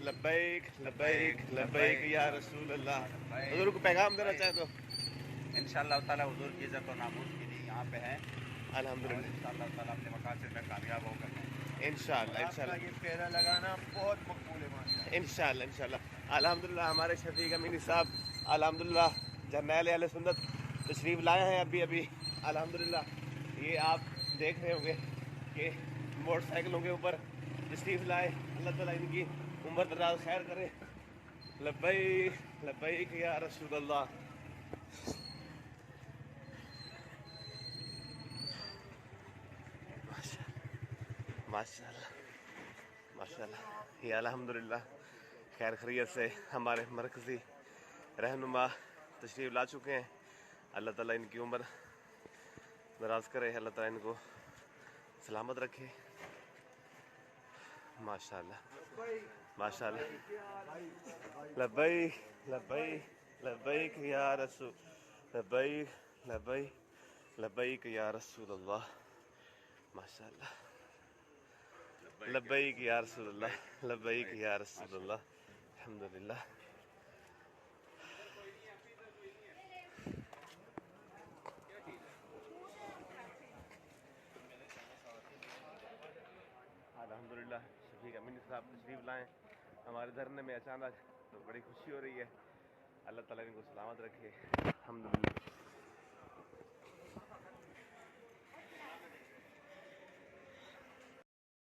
لبیک لبیک لبیک یا رسول اللہ. حضور کو پیغام دینا چاہے تو انشاءاللہ تعالیٰ حضور کی عزت و ناموس کے لیے یہاں پہ ہیں. الحمدللہ انشاءاللہ تعالیٰ اپنے مقاصد میں کامیاب ہو کر ہیں. انشاءاللہ انشاءاللہ یہ پھیرا لگانا بہت مقبول ہے ماشاءاللہ. انشاءاللہ انشاءاللہ. الحمدللہ ہمارے شفیق امینی صاحب الحمدللہ جرنیل اہل سنت تشریف لائے ہیں ابھی. الحمدللہ یہ آپ دیکھ رہے ہوں گے کہ موٹر سائیکلوں کے اوپر تشریف لائے. اللہ تعالیٰ ان کی عمر دراز خیر کرے. لبیک لبیک یا رسول اللہ. ماشاءاللہ ماشاءاللہ. یہ الحمدللہ خیر خیریت سے ہمارے مرکزی رہنما تشریف لا چکے ہیں. اللہ تعالیٰ ان کی عمر دراز کرے. اللہ تعالیٰ ان کو سلامت رکھے. ماشاءاللہ ماشاءاللہ. لبیک لبیک لبیک یا رسول لبیک لبیک لبیک یا رسول اللہ. ماشاءاللہ. لبیک یا رسول اللہ لبیک یا رسول اللہ. الحمدللہ. الحمدللہ شفیق امینی صاحب تشریف لائیں ہمارے دھرنے میں اچانک, تو بڑی خوشی ہو رہی ہے. اللہ تعالیٰ ان کو سلامت رکھے. الحمدللہ.